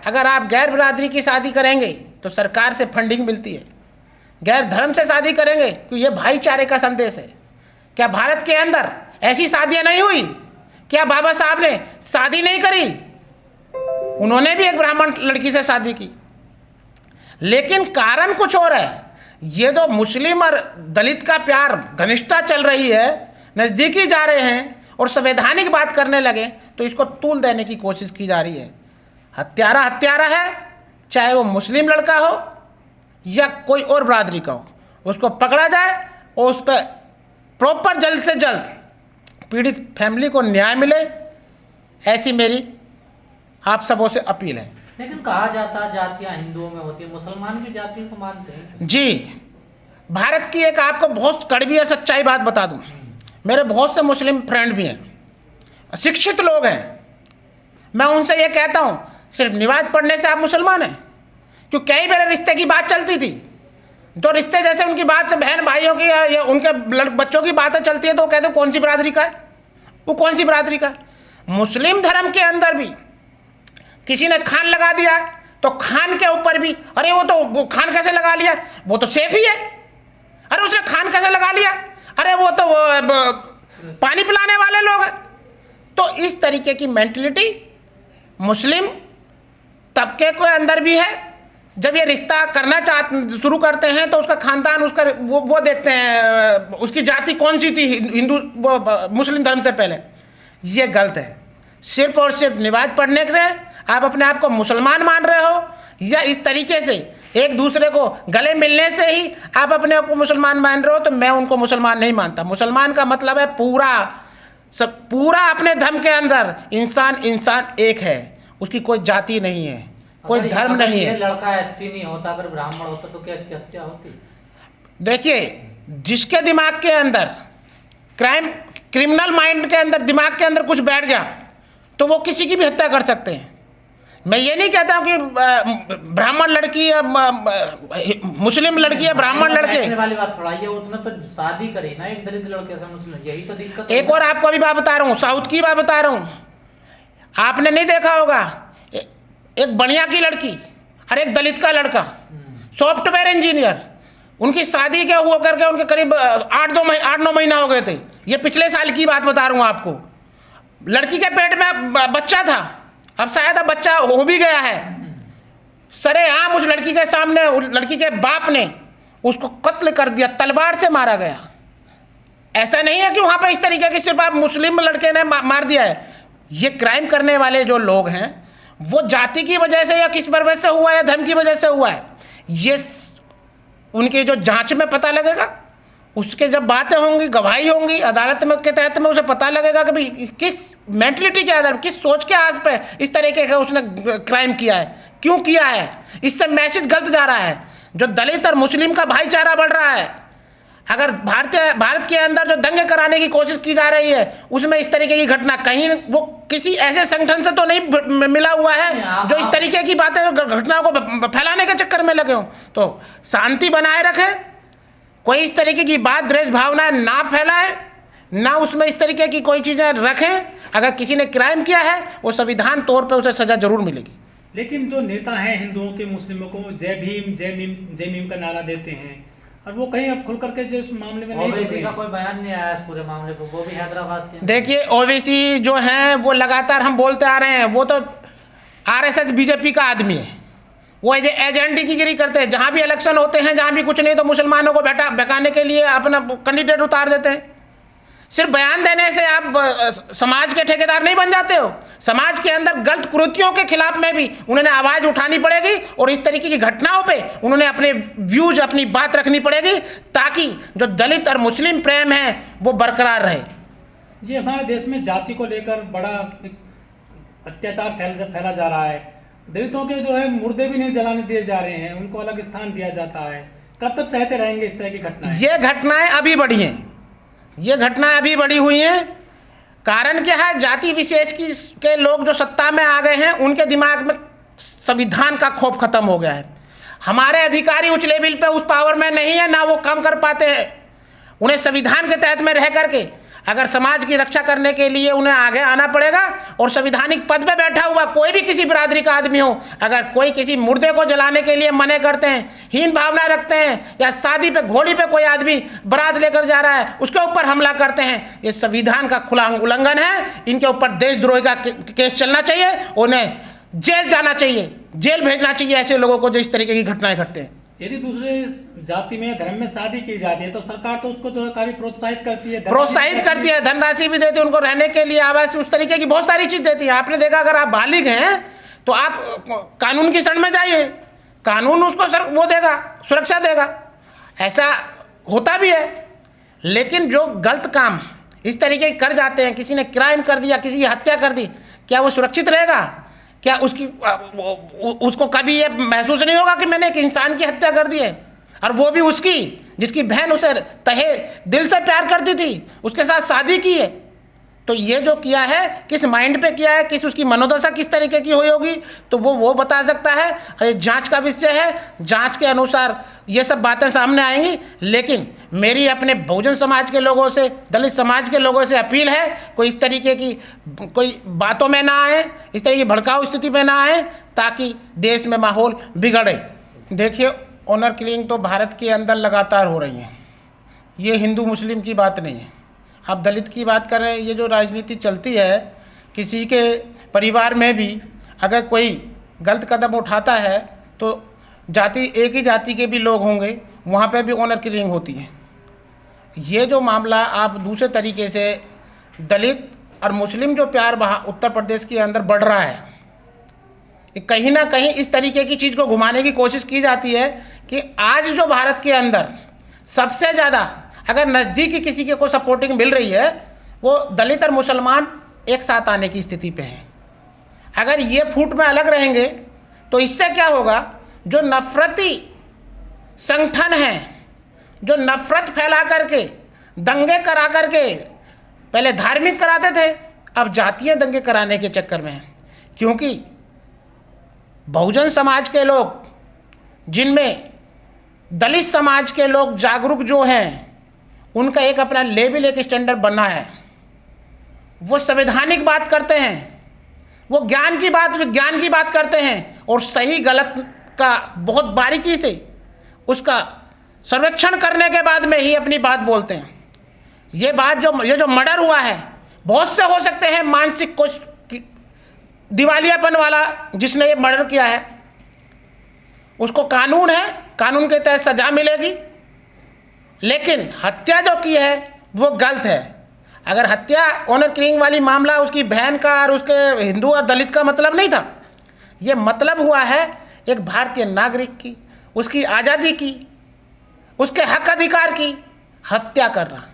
अगर आप गैर बिरादरी की शादी करेंगे तो सरकार से फंडिंग मिलती है, गैर धर्म से शादी करेंगे तो ये भाईचारे का संदेश है। क्या भारत के अंदर ऐसी शादियां नहीं हुई? क्या बाबा साहब ने शादी नहीं करी? उन्होंने भी एक ब्राह्मण लड़की से शादी की, लेकिन कारण कुछ और है। ये जो मुस्लिम और दलित का प्यार, घनिष्ठता चल रही है, नज़दीकी जा रहे हैं और संवैधानिक बात करने लगे तो इसको तूल देने की कोशिश की जा रही है। हत्यारा हत्यारा है, चाहे वो मुस्लिम लड़का हो या कोई और बिरादरी का हो, उसको पकड़ा जाए और उस पर प्रॉपर जल्द से जल्द पीड़ित फैमिली को न्याय मिले, ऐसी मेरी आप सबों से अपील है। लेकिन कहा जाता है जातियां हिंदुओं में होती है, मुसलमान भी जाति को मानते हैं। जी, भारत की एक आपको बहुत कड़वी और सच्चाई बात बता दूं, मेरे बहुत से मुस्लिम फ्रेंड भी हैं, शिक्षित लोग हैं, मैं उनसे ये कहता हूँ सिर्फ नमाज पढ़ने से आप मुसलमान हैं? क्यों कई बार रिश्ते की बात चलती थी, तो रिश्ते जैसे उनकी बात से बहन भाइयों की या उनके बच्चों की बातें चलती है तो कहते कौन सी बिरादरी का है, वो कौन सी बिरादरी का है। मुस्लिम धर्म के अंदर भी किसी ने खान लगा दिया तो खान के ऊपर भी अरे वो खान कैसे लगा लिया, वो तो सेफ ही है, अरे उसने खान कैसे लगा लिया, अरे वो तो पानी पिलाने वाले लोग हैं। तो इस तरीके की मेंटलिटी मुस्लिम तबके के अंदर भी है। जब ये रिश्ता करना शुरू करते हैं तो उसका खानदान, उसका वो देखते हैं उसकी जाति कौन सी थी हिंदू मुस्लिम धर्म से पहले। ये गलत है। सिर्फ और सिर्फ नमाज पढ़ने से आप अपने आप को मुसलमान मान रहे हो, या इस तरीके से एक दूसरे को गले मिलने से ही आप अपने आप को मुसलमान मान रहे हो, तो मैं उनको मुसलमान नहीं मानता। मुसलमान का मतलब है पूरा अपने धर्म के अंदर इंसान एक है, उसकी कोई जाति नहीं है, कोई धर्म नहीं है। लड़का एससी नहीं होता, अगर ब्राह्मण होता तो क्या इसकी हत्या होती? देखिए, जिसके दिमाग के अंदर क्रिमिनल माइंड के अंदर दिमाग के अंदर कुछ बैठ गया तो वो किसी की भी हत्या कर सकते हैं। मैं ये नहीं कहता हूँ कि ब्राह्मण लड़की या मुस्लिम लड़की या ब्राह्मण लड़के वाली बात थोड़ा ये, उसने तो शादी करी ना एक दलित लड़के से मुस्लिम, यही तो दिक्कत। एक और आपको अभी बात बता रहा हूँ, साउथ की बात बता रहा हूँ, आपने नहीं देखा होगा, एक बनिया की लड़की और एक दलित का लड़का, सॉफ्टवेयर इंजीनियर, उनकी शादी के हुआ करके उनके करीब 8-9 महीना हो गए थे। ये पिछले साल की बात बता रहा हूँ आपको। लड़की के पेट में बच्चा था, अब शायद अब बच्चा हो भी गया है। सरेआम उस लड़की के सामने उस लड़की के बाप ने उसको कत्ल कर दिया, तलवार से मारा गया। ऐसा नहीं है कि वहाँ पे इस तरीके की सिर्फ आप मुस्लिम लड़के ने मार दिया है। ये क्राइम करने वाले जो लोग हैं वो जाति की वजह से या किस वजह से हुआ है या धर्म की वजह से हुआ है, ये उनके जो जांच में पता लगेगा। उसके जब बातें होंगी, गवाही होंगी अदालत में के तहत में, उसे पता लगेगा कि भाई किस मेंटलिटी के आधार, किस सोच के आधार पे इस तरीके का उसने क्राइम किया है, क्यों किया है। इससे मैसेज गलत जा रहा है। जो दलित और मुस्लिम का भाईचारा बढ़ रहा है, अगर भारत के अंदर जो दंगे कराने की कोशिश की जा रही है उसमें इस तरीके की घटना कहीं वो किसी ऐसे संगठन से तो नहीं मिला हुआ है जो इस तरीके की बातें घटनाओं को फैलाने के चक्कर में लगे हों। तो शांति बनाए रखें, कोई इस तरीके की बात द्वेष भावना ना फैलाए, ना उसमें इस तरीके की कोई चीज़ें रखें। अगर किसी ने क्राइम किया है वो संविधान तौर पे उसे सजा जरूर मिलेगी। लेकिन जो नेता हैं हिंदुओं के, मुस्लिमों को जय भीम जय भीम का नारा देते हैं, और वो कहीं अब खुल करके जो इस मामले में नहीं ओवैसी का कोई बयान नहीं आया इस पूरे मामले पर, वो भी हैदराबाद से। देखिए, ओवैसी जो हैं वो लगातार हम बोलते आ रहे हैं, वो तो आरएसएस बीजेपी का आदमी है। वो एजेंडे की गिरी करते हैं। जहाँ भी इलेक्शन होते हैं, जहाँ भी कुछ नहीं तो मुसलमानों को भड़काने के लिए अपना कैंडिडेट उतार देते हैं। सिर्फ बयान देने से आप समाज के ठेकेदार नहीं बन जाते हो। समाज के अंदर गलत कुरीतियों के खिलाफ में भी उन्होंने आवाज़ उठानी पड़ेगी और इस तरीके की घटनाओं पे उन्होंने अपने व्यूज, अपनी बात रखनी पड़ेगी, ताकि जो दलित और मुस्लिम प्रेम है वो बरकरार रहे। जी, हमारे देश में जाति को लेकर बड़ा अत्याचार फैला जा रहा है। दलितों के जो है मुर्दे भी नहीं जलाने दिए जा रहे हैं, उनको अलग स्थान दिया जाता है। कब तक सहते रहेंगे इस तरह की घटनाएं? ये घटनाएं अभी बढ़ी हैं, ये घटनाएं अभी बढ़ी हुई हैं। कारण क्या है, जाति विशेष के लोग जो सत्ता में आ गए हैं उनके दिमाग में संविधान का खौफ खत्म हो गया है। हमारे अधिकारी उच्च लेवल पे उस पावर में नहीं है, ना वो काम कर पाते हैं। उन्हें संविधान के तहत में रह करके अगर समाज की रक्षा करने के लिए उन्हें आगे आना पड़ेगा। और संविधानिक पद पे बैठा हुआ कोई भी किसी बिरादरी का आदमी हो, अगर कोई किसी मुर्दे को जलाने के लिए मने करते हैं, हीन भावना रखते हैं, या शादी पे घोड़ी पे कोई आदमी बारात लेकर जा रहा है उसके ऊपर हमला करते हैं, ये संविधान का खुला उल्लंघन है। इनके ऊपर देशद्रोही का केस चलना चाहिए, उन्हें जेल जाना चाहिए, जेल भेजना चाहिए ऐसे लोगों को जो इस तरीके की घटनाएं घटते हैं। यदि दूसरे जाति में धर्म में शादी की जाती है तो सरकार तो उसको जो है काफी प्रोत्साहित करती है, धनराशि भी देती है, उनको रहने के लिए आवास, उस तरीके की बहुत सारी चीज देती है। आपने देखा, अगर आप बालिग हैं तो आप कानून की शरण में जाइए, कानून उसको वो देगा, सुरक्षा देगा। ऐसा होता भी है। लेकिन जो गलत काम इस तरीके कर जाते हैं, किसी ने क्राइम कर दिया, किसी की हत्या कर दी, क्या वो सुरक्षित रहेगा? क्या उसको कभी ये महसूस नहीं होगा कि मैंने एक इंसान की हत्या कर दी है, और वो भी उसकी जिसकी बहन उसे तहे दिल से प्यार करती थी, उसके साथ शादी की है? तो ये जो किया है किस माइंड पे किया है, किस उसकी मनोदशा किस तरीके की हुई होगी, तो वो बता सकता है। ये जांच का विषय है, जांच के अनुसार ये सब बातें सामने आएंगी। लेकिन मेरी अपने बहुजन समाज के लोगों से, दलित समाज के लोगों से अपील है, कोई इस तरीके की कोई बातों में ना आए, इस तरह की भड़काऊ स्थिति में ना आए, ताकि देश में माहौल बिगड़े। देखिए, ऑनर किलिंग तो भारत के अंदर लगातार हो रही है, ये हिंदू मुस्लिम की बात नहीं है। आप दलित की बात कर रहे हैं, ये जो राजनीति चलती है, किसी के परिवार में भी अगर कोई गलत कदम उठाता है तो एक ही जाति के भी लोग होंगे, वहाँ पे भी ऑनर किलिंग होती है। ये जो मामला आप दूसरे तरीके से दलित और मुस्लिम जो प्यार वहाँ उत्तर प्रदेश के अंदर बढ़ रहा है, कहीं ना कहीं इस तरीके की चीज़ को घुमाने की कोशिश की जाती है कि आज जो भारत के अंदर सबसे ज़्यादा अगर नज़दीकी किसी के को सपोर्टिंग मिल रही है, वो दलित और मुसलमान एक साथ आने की स्थिति पे हैं। अगर ये फूट में अलग रहेंगे तो इससे क्या होगा, जो नफरती संगठन हैं, जो नफरत फैला करके दंगे करा करके पहले धार्मिक कराते थे, अब जातीय दंगे कराने के चक्कर में हैं। क्योंकि बहुजन समाज के लोग, जिनमें दलित समाज के लोग जागरूक जो हैं, उनका एक अपना लेवल, एक स्टैंडर्ड बना है। वो संवैधानिक बात करते हैं, वो ज्ञान की बात करते हैं, और सही गलत का बहुत बारीकी से उसका सर्वेक्षण करने के बाद में ही अपनी बात बोलते हैं। ये जो मर्डर हुआ है, बहुत से हो सकते हैं मानसिक कुछ दिवालियापन वाला जिसने ये मर्डर किया है, उसको कानून है, कानून के तहत सजा मिलेगी। लेकिन हत्या जो की है वो गलत है। अगर हत्या ऑनर किलिंग वाली मामला उसकी बहन का और उसके हिंदू और दलित का मतलब नहीं था, ये मतलब हुआ है एक भारतीय नागरिक की, उसकी आज़ादी की, उसके हक अधिकार की हत्या करना।